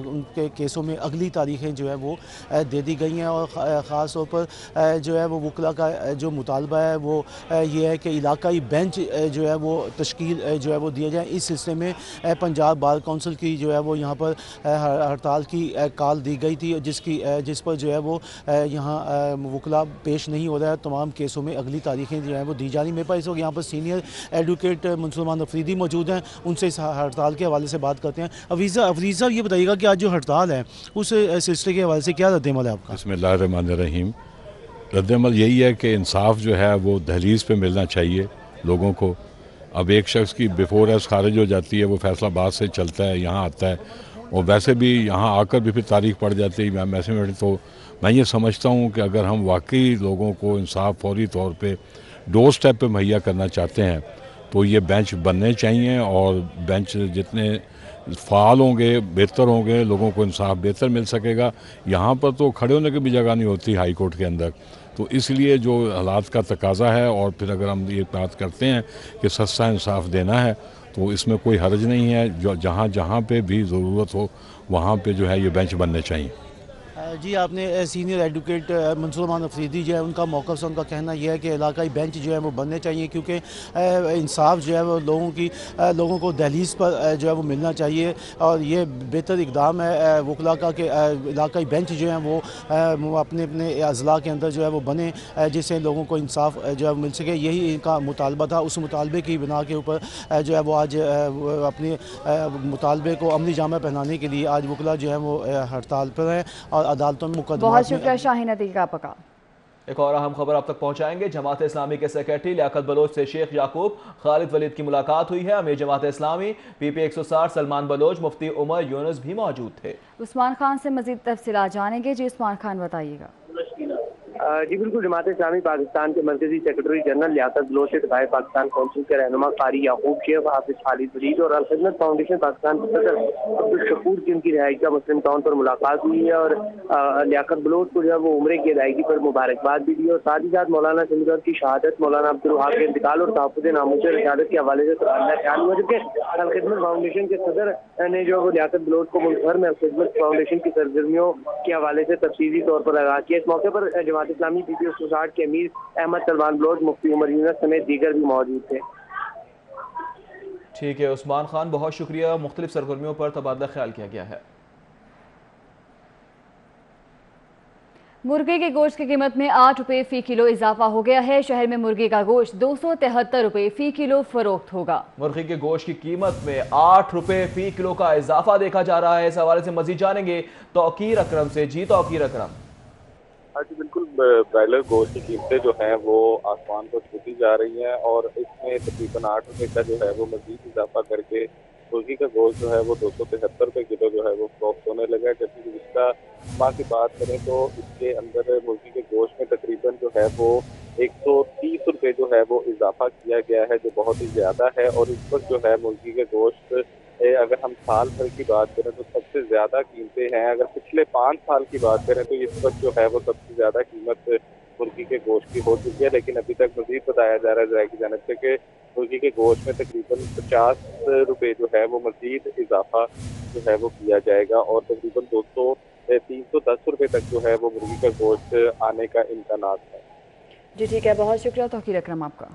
S16: उनके केसों में अगली तारीखें जो है वो दे दी गई हैं और ख़ास तौर पर जो है वो वुकला का जो मुतालबा है वो ये है कि इलाकाई बेंच जो है वो तश्कील जो है वो दिया जाए। इस सिलसिले में पंजाब बार कौंसिल की जो है वो यहाँ पर हड़ताल की कॉल दी गई थी, जिस पर जो है वो यहाँ वुकला पेश नहीं हो रहा है। तमाम केसों में अगली तारीखें जो है वो दी जा रही। मेरे पास इस वक्त यहाँ पर सीनियर एडवोकेट मंसूर अफरीदी मौजूद हैं, उनसे इस हड़ताल के हवाले से बात करते हैं। अफरीज़ा, ये बताइएगा कि आज जो हड़ताल है उस सिलसिले के हवाले से क्या रद्द-ए-अमल है आपका?
S10: बिस्मिल्लाहिर्रहमानिर्रहीम। रद्द-ए-अमल यही है कि इंसाफ जो है वो दहलीज़ पे मिलना चाहिए लोगों को। अब एक शख्स की बिफोर एज खारिज हो जाती है, वो फैसला बाद से चलता है, यहाँ आता है और वैसे भी यहाँ आकर भी फिर तारीख पड़ जाती है वैसे में। तो मैं ये समझता हूँ कि अगर हम वाकई लोगों को इंसाफ फौरी तौर पे डोर स्टेप पे मुहैया करना चाहते हैं तो ये बेंच बनने चाहिए और बेंच जितने फ़ाल होंगे बेहतर होंगे, लोगों को इंसाफ बेहतर मिल सकेगा। यहाँ पर तो खड़े होने की भी जगह नहीं होती हाई कोर्ट के अंदर। तो इसलिए जो हालात का तकाजा है और फिर अगर हम ये बात करते हैं कि सस्ता इंसाफ देना है तो इसमें कोई हर्ज नहीं है। जो जहाँ पे भी ज़रूरत हो वहाँ पे जो है ये बेंच बनने चाहिए।
S16: जी, आपने सीनियर एडवोकेट मंसूर अफरीदी जो है उनका मौक़िफ़ से उनका कहना यह है कि इलाकाई बेंच जो है वो बनने चाहिए क्योंकि इंसाफ जो है वो लोगों को दहलीज़ पर जो है वो मिलना चाहिए और ये बेहतर इक़दाम है वुकला का कि इलाकाई बेंच जो है वो अपने अपने अज़ला के अंदर जो है वो बने जिससे लोगों को इंसाफ जो है मिल सके। यही इनका मुतालबा था। उस मुतालबे की बिना के ऊपर जो है वो आज अपने मुतालबे को अमली जामा पहनाने के लिए आज वुकला जो है वो हड़ताल पर है और अदालतों में मुकदमा।
S1: बहुत शुक्रिया शाहीन अतीक आपका।
S2: एक और अहम खबर आप तक पहुंचाएंगे। जमात इस्लामी के सेक्रेटरी लियाकत बलोच से शेख याकूब खालिद वलीद की मुलाकात हुई है। अमीर जमात इस्लामी PP 160 सलमान बलोच, मुफ्ती उमर यूनुस भी मौजूद थे।
S1: उस्मान खान से मजीद तफसीलात जानेंगे। जी उस्मान खान, बताइएगा।
S3: जी बिल्कुल, जमात इस्लामी पाकिस्तान के मरकजी सेक्रेटरी जनरल लियाकत बलोच से दफाए पाकिस्तान कौंसिल के रहनुमा कारी याकूब शेख, हाफिज खालिद वलीद और अल खिदमत फाउंडेशन पाकिस्तान के सदर अब्दुल शकूर की उनकी रिहाई का मुस्लिम टाउन पर मुलाकात हुई है और लियाकत बलोच को जो है वो उम्रे की अदायगी पर मुबारकबाद भी दी और साथ ही साथ मौलाना सिमरत की शहादत, मौलाना अब्दुल वहाब के इंतकाल और तहफ़्फ़ुज़ नामूस रिसालत के हवाले से ख्याल हुआ। जबकि अल खिदमत फाउंडेशन के सदर ने जो है वो लियाकत बलोच को मुल्क भर में अल खिदमत फाउंडेशन की सरगर्मियों के हवाले से तफसीली तौर पर आगाह किया। इस मौके पर जमात इस्लामी PP 160 के अमीर अहमद सलमान बलोच, मुफ्ती उमर यूनुस समेत दीगर भी मौजूद थे।
S2: ठीक है उस्मान खान, बहुत शुक्रिया। मुख्तलिफ सरगर्मियों पर तबादला ख्याल किया गया है।
S1: मुर्गे के गोश्त की कीमत में 8 रुपये फ़ी किलो इजाफा हो गया है। शहर में मुर्गे का गोश्त 273 रुपये फ़ी किलो फरोख्त होगा।
S2: मुर्गे के गोश्त की कीमत में 8 रुपये फ़ी किलो का इजाफा देखा जा रहा है। इस हवाले से मजीद जानेंगे तौकीर अकरम से। जी तौकीर अकरम।
S17: जी बिल्कुल, ब्रायलर गोश्त की कीमतें जो हैं वो आसमान को छूती जा रही हैं और इसमें तकरीबन 8 रुपये का जो है वो मजीद इजाफा करके मुर्गी का गोश्त जो है वो 273 रुपये किलो जो है वो फरोख्त होने लगा है। जबकि गुज़िश्ता माह की बात करें तो इसके अंदर मुर्गी के गोश्त में तकरीबन जो है वो 130 रुपये जो है वो इजाफा किया गया है, जो बहुत ही ज़्यादा है। और इस वक्त जो है मुर्गी के गोश्त अगर हम साल भर की बात करें तो सबसे ज़्यादा कीमतें हैं। अगर पिछले 5 साल की बात करें तो इस वक्त जो है वो सबसे ज़्यादा कीमत मुर्गी के गोश्त की हो चुकी है। लेकिन अभी तक मजीद बताया जा रहा है ज़राए की जानिब से कि मुर्गी के गोश्त में तकरीबन 50 रुपये जो है वो मजीद इजाफा जो है वो किया जाएगा और तकरीबन 310 रुपये तक जो है वो मुर्गी का गोश्त आने का इम्कान है।
S1: जी ठीक है, बहुत शुक्रिया तौकीर अकरम आपका।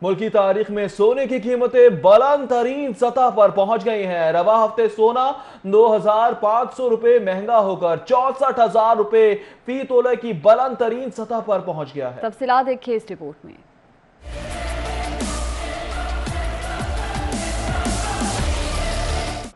S2: मुल्क की तारीख में सोने की कीमतें बुलंद तरीन सतह पर पहुंच गई हैं। रवा हफ्ते सोना 2,500 रुपए महंगा होकर 64,000 रुपए फी तोले की बुलंद तरीन सतह पर पहुंच गया है।
S1: तफसीलात देखिए इस रिपोर्ट में।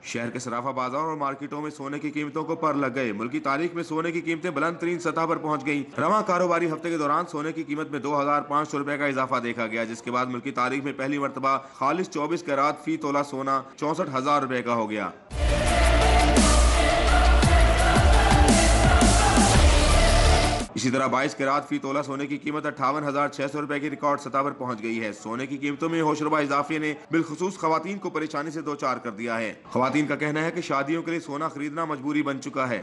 S9: शहर के सराफा बाजार और मार्केटों में सोने की कीमतों को पर लग गए। मुल्क की तारीख में सोने की कीमतें बुलंद तरीन सतह पर पहुंच गईं। रवां कारोबारी हफ्ते के दौरान सोने की कीमत में 2,500 रुपए का इजाफा देखा गया, जिसके बाद मुल्क की तारीख में पहली मरतबा खालिस 24 कैरात फी तोला सोना 64,000 रुपए का हो गया। इसी तरह 22 कैरात फी तोला सोने की कीमत 58,600 रुपए की रिकॉर्ड सतह पर पहुंच गई है। सोने की कीमतों में होशरुबा इजाफे ने बिलखुसूस खवातीन को परेशानी से दो चार कर दिया है। खवातीन का कहना है कि शादियों के लिए सोना खरीदना मजबूरी बन चुका है।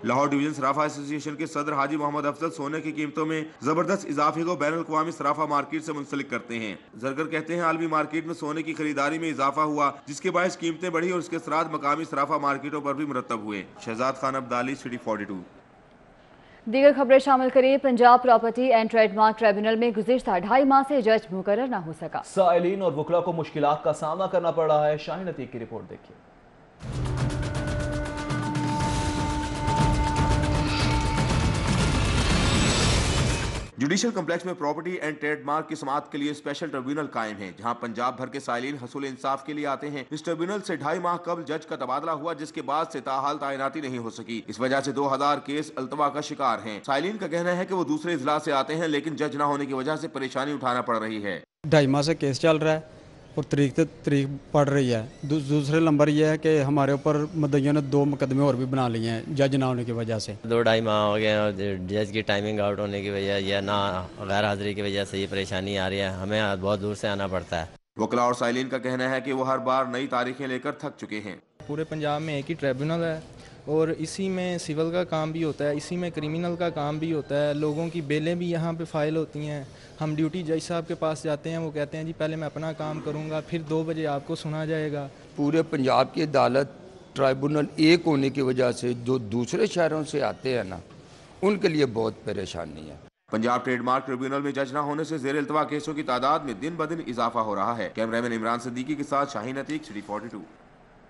S9: लाहौर डिवीजन सराफा एसोसिएशन के सदर हाजी मोहम्मद अफजल सोने की कीमतों में जबरदस्त इजाफे को बैनुल अक़वामी सराफा मार्केट से मुंसलिक करते हैं। जरगर कहते हैं आलमी मार्केट में सोने की खरीदारी में इजाफा हुआ, जिसके बायस कीमतें बढ़ी और इसके असरात मकामी सराफा मार्केटों पर भी मुरतब हुए। शहजाद खान अब्दाली, सिटी 42।
S1: दीगर खबरें शामिल करें। Punjab property and trademark tribunal में गुज़िश्ता 2.5 माह से जज मुकर्रर न हो सका।
S2: साइलिन और वकला को मुश्किलात का सामना करना पड़ रहा है। शाहीन अतीक की रिपोर्ट देखिए।
S9: जुडिशल कम्प्लेक्स में प्रॉपर्टी एंड ट्रेडमार्क की समाअत के लिए स्पेशल ट्रिब्यूनल कायम है, जहां पंजाब भर के साइलिन हसूल इंसाफ के लिए आते हैं। इस ट्रिब्यूनल से 2.5 माह कबल जज का तबादला हुआ, जिसके बाद से ताहाल तैनाती नहीं हो सकी। इस वजह से 2000 केस अल्तवा का शिकार हैं। साइलिन का कहना है कि वो दूसरे इजलास से आते हैं, लेकिन जज न होने की वजह से परेशानी उठाना पड़ रही है।
S18: 2.5 माह से केस चल रहा है और तारीख पड़ रही है। दूसरे नंबर यह है कि हमारे ऊपर मुद्दइयों ने 2 मुकदमे और भी बना लिए हैं जज ना होने की वजह से।
S19: 2-2.5 माह हो गए और जज की टाइमिंग आउट होने की वजह या ना गैर हाजिरी की वजह से ये परेशानी आ रही है। हमें बहुत दूर से आना पड़ता है।
S9: वकला और साइलिन का कहना है कि वो हर बार नई तारीखें लेकर थक चुके हैं।
S20: पूरे पंजाब में एक ही ट्रिब्यूनल है और इसी में सिविल का काम भी होता है, इसी में क्रिमिनल का काम भी होता है। लोगों की बेलें भी यहाँ पे फाइल होती हैं। हम ड्यूटी जज साहब के पास जाते हैं, वो कहते हैं जी पहले मैं अपना काम करूँगा, फिर 2 बजे आपको सुना जाएगा।
S21: पूरे पंजाब की अदालत ट्राइब्यूनल एक होने की वजह से जो दूसरे शहरों से आते हैं ना, उनके लिए बहुत परेशानी है।
S9: पंजाब ट्रेडमार्क ट्रिब्यूनल में जज न होने से ज़ेर इल्तवा केसों की तादाद में दिन ब दिन इजाफा हो रहा है। कैमरामैन इमरान सिद्दीकी के साथ शाहीन अतीक, सिटी 42।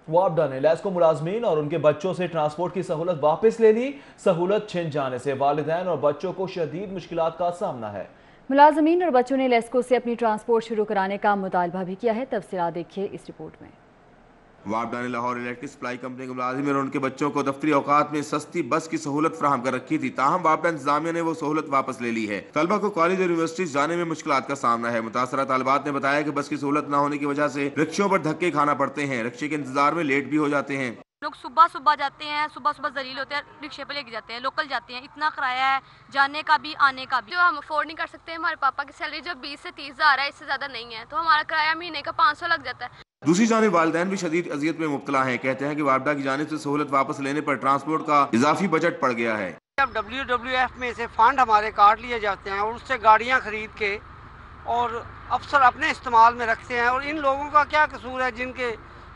S2: वापडा ने लेस्को मुलाजमीन और उनके बच्चों से ट्रांसपोर्ट की सहूलत वापस ले ली। सहूलत छिन जाने से वालिदैन और बच्चों को शदीद मुश्किलात का सामना है।
S1: मुलाजमीन और बच्चों ने लेस्को से अपनी ट्रांसपोर्ट शुरू कराने का मुतालबा भी किया है। तफसीलात देखिए इस रिपोर्ट में।
S9: वापडा ने लाहौर इलेक्ट्रिक सप्लाई कंपनी के मुलाजिम और उनके बच्चों को दफ्तरी औकात में सस्ती बस की सहूलत फराहम कर रखी थी, ताहम वापडा इंतजामिया ने वो सहूलत वापस ले ली है। तलबा को कॉलेज और यूनिवर्सिटी जाने में मुश्किलात का सामना है। मुतासरा तालिबात ने बताया कि बस की सहूलत न होने की वजह से रिक्शों पर धक्के खाना पड़ते हैं। रिक्शे के इंतजार में लेट भी हो जाते हैं।
S22: लोग सुबह जाते हैं, सुबह जलील होते हैं, रिक्शे पे लेके जाते हैं, लोकल जाते हैं। इतना किराया है जाने का भी आने का भी, जो हम अफोर्ड नहीं कर सकते। हमारे पापा की सैलरी जो 20 से 30 हज़ार है, इससे ज्यादा नहीं है, तो हमारा किराया महीने का 500 लग जाता है।
S9: दूसरी जानिब वालिदैन भी शदीद अजियत में मुब्तला हैं। कहते हैं कि वापडा की जानिब से सहूलत वापस लेने पर ट्रांसपोर्ट का इजाफी बजट पड़ गया है।
S23: अब WWF में से फंड हमारे काट लिए जाते हैं और उससे गाड़ियां खरीद के और अफसर अपने इस्तेमाल में रखते हैं। और इन लोगों का क्या कसूर है जिनके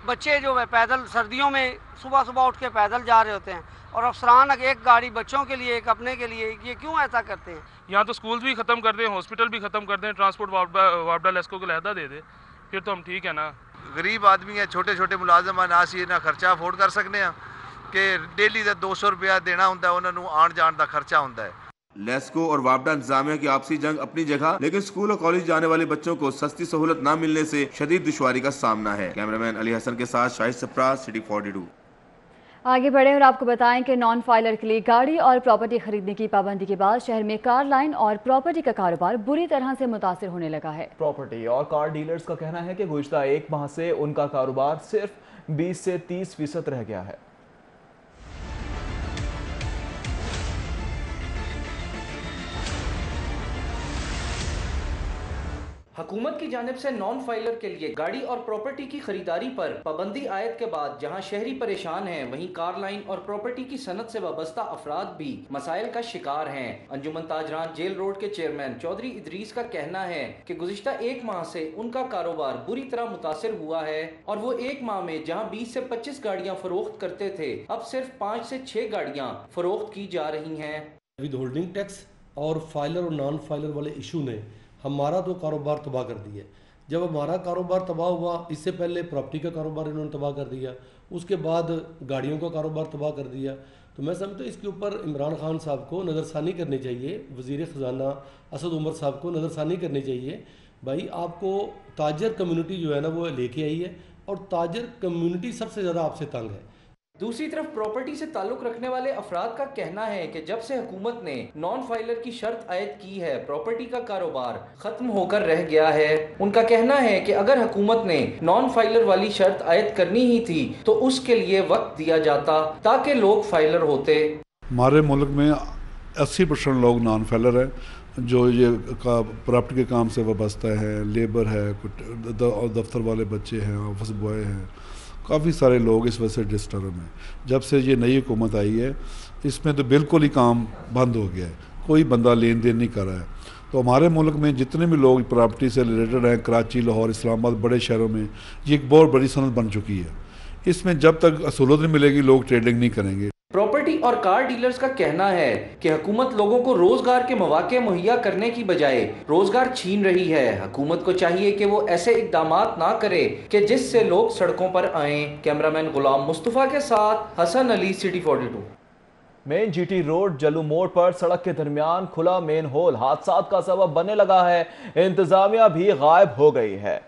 S23: बच्चे जो है पैदल सर्दियों में सुबह उठ के पैदल जा रहे होते हैं और अफसरान एक गाड़ी बच्चों के लिए, एक अपने के लिए, ये क्यों ऐसा करते हैं?
S24: यहाँ तो स्कूल भी ख़त्म कर दें, हॉस्पिटल भी ख़त्म कर दें, ट्रांसपोर्ट वापडा लेस्को को लहदा दे दे, फिर तो हम ठीक है ना।
S25: गरीब आदमी है, छोटे छोटे मुलाजम ना सी ना खर्चा अफोर्ड कर सकते हैं कि डेली का 200 रुपया देना होंगे, उन्होंने आन जान का खर्चा होंगे।
S9: लेस्को और वापडा इंतजामिया की आपसी जंग अपनी जगह, लेकिन स्कूल और कॉलेज जाने वाले बच्चों को सस्ती सहूलत न मिलने से शदीद दुश्वारी का सामना है। कैमरामैन अली हसन के साथ शाहिद सप्रा, सिटी 42।
S1: आगे बढ़े और आपको बताएं कि नॉन फाइलर के लिए गाड़ी और प्रॉपर्टी खरीदने की पाबंदी के बाद शहर में कार लाइन और प्रॉपर्टी का कारोबार बुरी तरह से मुतासिर होने लगा है।
S2: प्रॉपर्टी और कार डीलर्स का कहना है कि गुज़िश्ता एक माह से उनका कारोबार सिर्फ 20 से 30% रह गया है।
S4: हुकूमत की जानिब से नॉन फाइलर के लिए गाड़ी और प्रॉपर्टी की खरीदारी पर पाबंदी आयत के बाद जहां शहरी परेशान हैं, वहीं कार लाइन और प्रॉपर्टी की सनत से वाबस्ता अफराद भी मसाइल का शिकार हैं। अंजुमन ताजरान जेल रोड के चेयरमैन चौधरी इदरीस का कहना है कि गुज़िश्ता एक माह से उनका कारोबार बुरी तरह मुतासिर हुआ है और वो एक माह में जहां 20 से 25 गाड़ियाँ फरोख्त करते थे, अब सिर्फ 5 से 6 गाड़ियाँ फरोख्त की जा रही हैं।
S5: विद होल्डिंग टैक्स और फाइलर और नॉन फाइलर वाले इशू ने हमारा तो कारोबार तबाह कर दिया। जब हमारा कारोबार तबाह हुआ, इससे पहले प्रॉपर्टी का कारोबार इन्होंने तबाह कर दिया, उसके बाद गाड़ियों का कारोबार तबाह कर दिया। तो मैं समझता हूँ इसके ऊपर इमरान खान साहब को नज़रसानी करनी चाहिए, वज़ीर ख़जाना असद उमर साहब को नज़रसानी करनी चाहिए। भाई आपको ताजर कम्युनिटी जो है ना वो लेके आई है और ताजर कम्युनिटी सबसे ज़्यादा आपसे तंग है।
S4: दूसरी तरफ प्रॉपर्टी से ताल्लुक रखने वाले अफराद का कहना है कि जब से हुकूमत ने नॉन फाइलर की शर्त आयद की है, प्रॉपर्टी का कारोबार खत्म होकर रह गया है। उनका कहना है कि अगर हुकूमत ने नॉन फाइलर वाली शर्त आयद करनी ही थी तो उसके लिए वक्त दिया जाता ताकि लोग फाइलर होते।
S6: हमारे मुल्क में 80% लोग नॉन फाइलर हैं, जो ये प्रॉपर्टी के काम से वाबस्ता है, लेबर है, दफ्तर वाले बच्चे हैं, ऑफिस बॉय हैं, काफ़ी सारे लोग इस वजह से डिस्टर्ब हैं। जब से ये नई हुकूमत आई है इसमें तो बिल्कुल ही काम बंद हो गया है, कोई बंदा लेन देन नहीं कर रहा है। तो हमारे मुल्क में जितने भी लोग प्रॉपर्टी से रिलेटेड हैं, कराची, लाहौर, इस्लामाबाद, बड़े शहरों में ये एक बहुत बड़ी सनत बन चुकी है। इसमें जब तक सहूलत नहीं मिलेगी लोग ट्रेडिंग नहीं करेंगे।
S4: प्रॉपर्टी और कार डीलर्स का कहना है कि हुकूमत लोगों को रोजगार के मौके मुहैया करने की बजाय रोजगार छीन रही है। हुकूमत को चाहिए कि वो ऐसे इक़दामात ना करे कि जिससे लोग सड़कों पर आएं। कैमरामैन गुलाम मुस्तफ़ा के साथ Hasan Ali, city 42।
S2: Main GT road Jallo Mor पर सड़क के दरमियान खुला मेन होल हादसात का सबब बनने लगा है। इंतजामिया भी गायब हो गई है।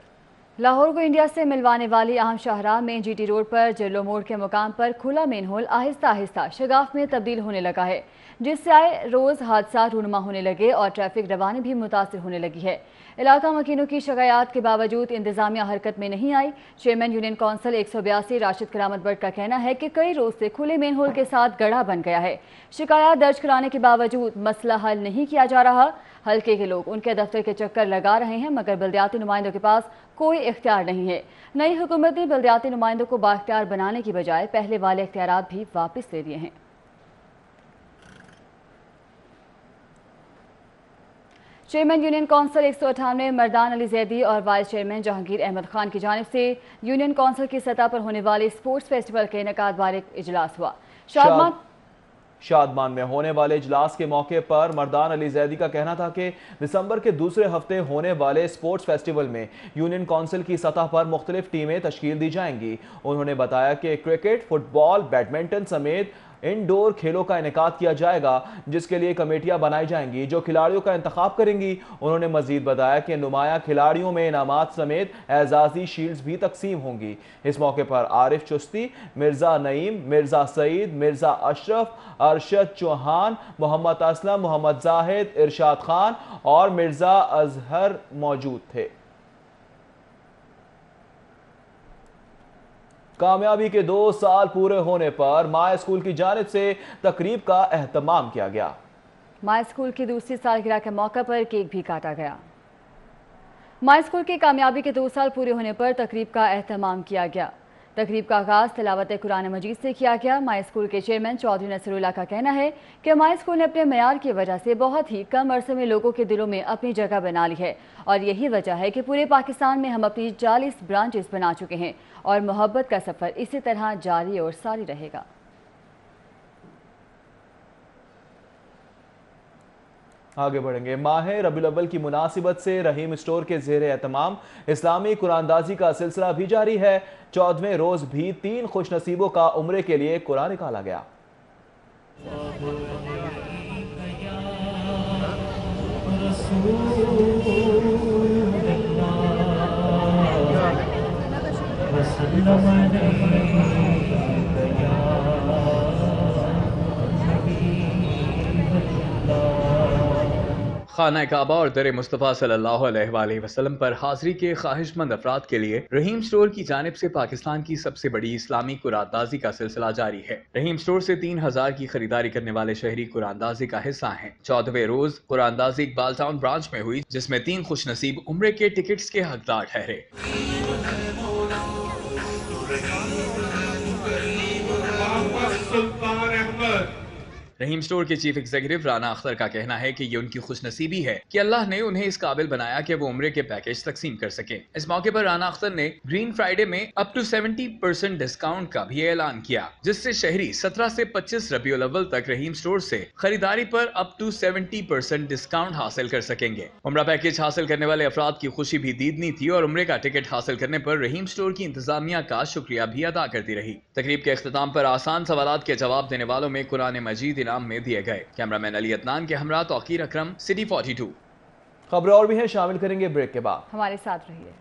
S1: लाहौर को इंडिया से मिलवाने वाली अहम शाहराह में जीटी रोड पर जल्लो मोड़ के मुकाम पर खुला मेन होल आहिस्ता आहिस्ता शगाफ में तब्दील होने लगा है, जिससे आए रोज हादसा रूनुमा होने लगे और ट्रैफिक रवानी भी मुतासिर होने लगी है। इलाका मकीनों की शिकायत के बावजूद इंतजामिया हरकत में नहीं आई। Chairman union council 182 Rashid Karamat Butt का कहना है कि कई रोज से खुले मेन होल के साथ गड्ढा बन गया है। शिकायत दर्ज कराने के बावजूद मसला हल नहीं किया जा रहा। हल्के के लोग उनके दफ्तर के चक्कर लगा रहे हैं, मगर बल्दियाती नुमाइंदों के पास कोई इख्तियार नहीं है। नई हुकूमत ने बल्दियाती नुमाइंदों को बाख्तियार बनाने की बजाय पहले वाले इख्तियारात भी वापस ले लिए हैं। Chairman union council 198 Mardan Ali Zaidi और वाइस चेयरमैन जहांगीर अहमद खान की जानिब से यूनियन कौंसिल की सतह पर होने वाले स्पोर्ट्स फेस्टिवल के इनेकाद बारे इजलास हुआ।
S2: शादमान में होने वाले इजलास के मौके पर मर्दान अली जैदी का कहना था कि दिसंबर के दूसरे हफ्ते होने वाले स्पोर्ट्स फेस्टिवल में यूनियन कौंसिल की सतह पर मुख्तलिफ टीमें तश्कील दी जाएंगी। उन्होंने बताया कि क्रिकेट, फुटबॉल, बैडमिंटन समेत इंडोर खेलों का इनेकाद किया जाएगा, जिसके लिए कमेटियां बनाई जाएंगी जो खिलाड़ियों का इंतखाब करेंगी। उन्होंने मजीद बताया कि नुमाया खिलाड़ियों में इनामात समेत एजाजी शील्ड्स भी तकसीम होंगी। इस मौके पर आरिफ चुस्ती, मिर्जा नईम, मिर्जा सईद, मिर्जा अशरफ, अरशद चौहान, मोहम्मद असलम, मोहम्मद जाहिद, इरशाद खान और मिर्जा अजहर मौजूद थे। कामयाबी के 2 साल पूरे होने पर माय स्कूल की जानिब से तकरीब का एहतमाम किया गया।
S1: माय स्कूल की दूसरी सालगिरह के मौके पर केक भी काटा गया। माय स्कूल की कामयाबी के 2 साल पूरे होने पर तकरीब का एहतमाम किया गया। तकरीब का आगाज तिलावत कुरान मजीद से किया गया। माय स्कूल के चेयरमैन चौधरी नसरुल्लाह का कहना है कि माय स्कूल ने अपने मयार की वजह से बहुत ही कम अरसे में लोगों के दिलों में अपनी जगह बना ली है और यही वजह है कि पूरे पाकिस्तान में हम अपनी 40 ब्रांचेस बना चुके हैं और मोहब्बत का सफ़र इसी तरह जारी और सारी रहेगा।
S2: आगे बढ़ेंगे। माह रबीउल अव्वल की मुनासिबत से रहीम स्टोर के ज़ेर एहतमाम इस्लामी कुरानदाजी का सिलसिला भी जारी है। 14वें रोज भी 3 खुशनसीबों का उम्रे के लिए कुरान निकाला गया।
S8: खाना काबा और दर मुस्तफ़ा सल्लल्लाहु अलैहि वसल्लम पर हाजिरी के ख्वाहिशमंद अफराद के लिए रहीम स्टोर की जानिब से पाकिस्तान की सबसे बड़ी इस्लामी कुरानदाजी का सिलसिला जारी है। रहीम स्टोर से 3000 की खरीदारी करने वाले शहरी कुरानदाजी का हिस्सा हैं। 14वें रोज कुरानदाजी इकबाल टाउन ब्रांच में हुई, जिसमें 3 खुशनसीब उम्रे के टिकट्स के हकदार ठहरे। रहीम स्टोर के चीफ एग्जीक्यूटिव राना अख्तर का कहना है कि ये उनकी खुशनसीबी है कि अल्लाह ने उन्हें इस काबिल बनाया कि वो उम्रे के पैकेज तकसीम कर सके। इस मौके पर राना अख्तर ने ग्रीन फ्राइडे में अप टू 70% डिस्काउंट का भी ऐलान किया, जिससे शहरी 17 से 25 रबीउल अव्वल तक रहीम स्टोर से खरीदारी पर अप टू 70% डिस्काउंट हासिल कर सकेंगे। उम्रा पैकेज हासिल करने वाले अफराद की खुशी भी दीदनी थी और उम्रे का टिकट हासिल करने पर रहीम स्टोर की इंतजामिया का शुक्रिया भी अदा करती रही। तकरीब के अख्ताम पर आसान सवालात के जवाब देने वालों में कुरान मजीद में दिए गए। कैमरामैन अली अदनान के हमरा तौकीर अकरम, सिटी 42।
S2: खबरें और भी हैं, शामिल करेंगे ब्रेक के बाद।
S1: हमारे साथ रहिए।